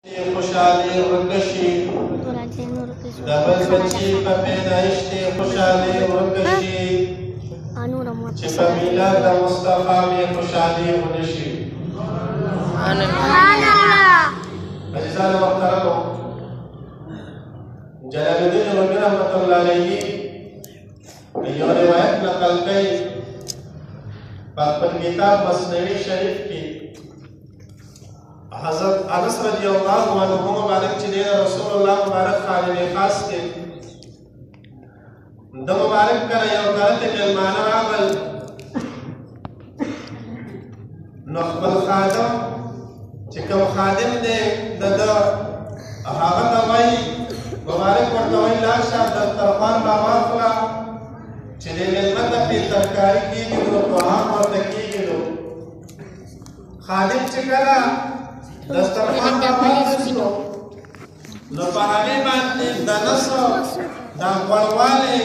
خوشحالي ورکشي د بل بچي په پیدایش کې خوشحالي ورکشي چې په میلاد د مصطفی مې خوشحالي ونشي. عزیزان محترمو، جلال الدین رومي رحمة الله علیه یو روایت نقل کوي په خپل کتاب مثنوي شریف کې حضرت انس رضی اللہ عنہ مبارک چې دی رسول الله مبارک خادم خاص کې د مبارک کړه یو غلطه مېلمانه راغل، نو خپل خادم چې کوم خادم دی د هغه ته وایي مبارک ورته وایي لاړ شه دسترخوان راواخله چې د مېلمه ته پرې ترکاري کېږي نو طعام ورته کېږي. نو خادم چې کله دسترخوان راواخیستو نو په هغې باندې د نسو دا غوړوالی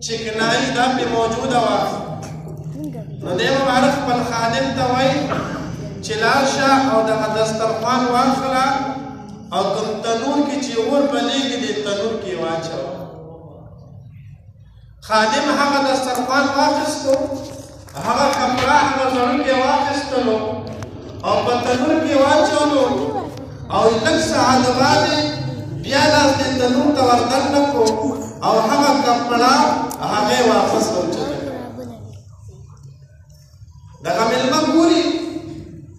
چکنایي دا پرې موجوده وه. نو دی مبارک خپل خادم ته وایي چې لاړ شه او دغه دسترخوان واخله او کوم تنور کې چې اور بلېږي دې تنور کې واچوه. خادم هغه دسترخوان واخیستو، هغه کپړه هغه زړونکی واخیستلو او په تنور کې واچولو او لږ ساعت بعد بیا لاس دې تنور ته وردننه کړو او هغه کپړه هغې واپس راوچته کړه. دغه مېلمه ګوري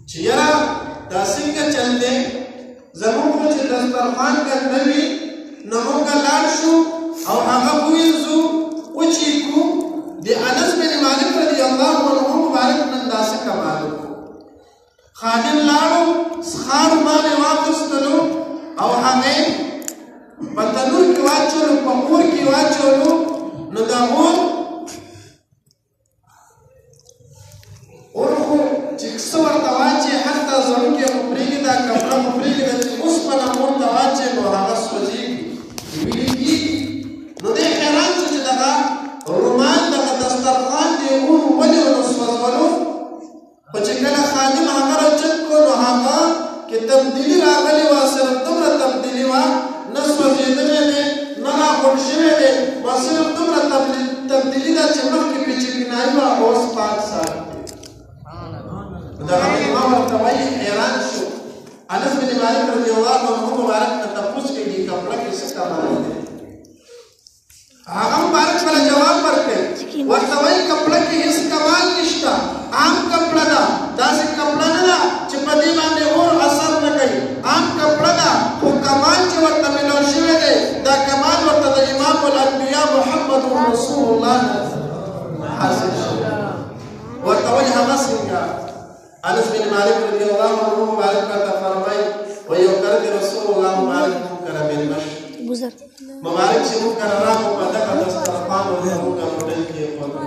چې یاره دا څنګه چل دی، زموږ خو چې دسترخوان ګنده وي نو موږ لاړ شو او هغه ووینځو وچیکو. د انس بن مالک رضی الله عنه مبارک نن داسې کمال وکړو. خادم لاړو سخار باندې واخیستلو او هغې په تنور کې واچولو، په اور کې واچولو. نو دا اور خو چې څه ورته واچې حتی زړونکی خو پرېږدي، دا کپړه خو پرېږدي، چې اوسپنه اور ته واچې نو هغه سوځېږي، ویلې کېږي. نو دی حیران شو چې دغه رومان دغه دسترخوان دې اور ولې ونه سوځولو. خو چې کله خادم هغه راچت کړو نو هغه کې تبدیلي راغلې وه، صرف دومره تبدیلي وه، نه سوځېدلی دی نه راغونډ شوی دی، و صرف دومره تبدیلي ده چې مخکې پرې چکنایي وه اوس پاک صاف دی. دغه مېلمه ورته وایي حیران شو. انس بن مالک رضی الله عنه مبارک نه تپوس کوي کپړه کې څه کمال دی. هغه مبارک سره جواب ورکړي، ورته وایي کپړه کې هېڅ کمال نشته، عام کپړه ده، داسې کپړه نه ده چې په دې باندې اور اثر نه کوي. عام کپړه ده، خو کمال چې ورته میلاو شوی دی دا کمال ورته د امام الانبیا محمد رسول الله حاصل شوی. ورته وایي هغه څنګه؟ انس بن مالک رضی الله عنه مبارک ورته فرمایي وایي یو کله د رسول الله مبارک موږ کره مېلمه شو، مبارک چې موږ کره راغلو په دغه دسترخوان ورته موږ ډوډۍ کېښودو.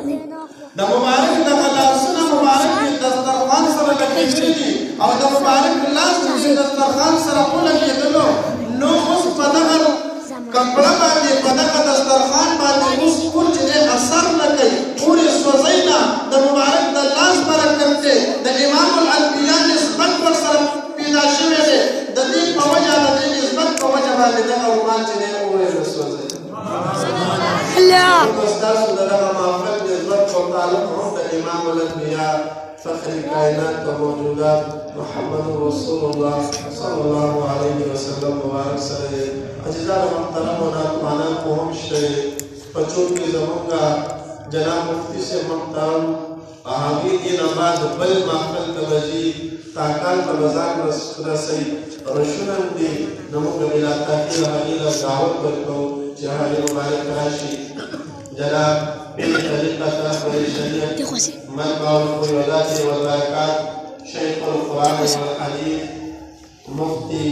د مبارک دغه لاسونه مبارک چې دسترخوان سره لګېدلي دي او د مبارک لاس چې دسترخوان سره ولګېدلو نو اوس په دغه کپړه باندې په دغه دسترخوان باندې اوس اور چې دی اثر نه کوي، اور یې سوځوي نه. د مبارک د لاس برکت دی، د امام الانبیا نسبت ورسره پیدا شوی دی، د دې په وجه د دې نسبت په وجه باندې دغه رومان چې دی اور یې سوځوي. ستاسو د دغه محفل نسبت او تعلق هم د امام الانبیا فخر کائنات و موجودات محمد رسول الله صلی الله علیه وسلم مبارک سره دی. عزیزان محترم و ناتوانان خو هم شته په چون کې زمونږ جناب مفتی صاحب محترم هغې دې نه بعد بل محفل ته به ځي، تاکال ته به ځان رسوي، رشونه هم دي. نو موږ بلا تاخیر هغې له دعوت ورکوو چې هغې مبارک راشي. جناب طریقة شریعت منبع الفیوضات والبرکات شیخ القرآن والحدیث مفتی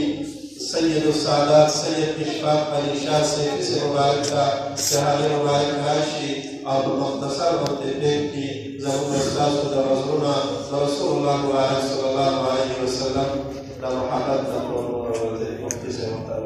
سید السادات سید اشفاق علی شاہ صاحب سے مبارک کا شہاد مبارک راشی اور مختصر وقت پیک کی ضرور احساس و رسولنا رسول اللہ مبارک صلی اللہ علیہ وسلم محمد مفتی سے مطلب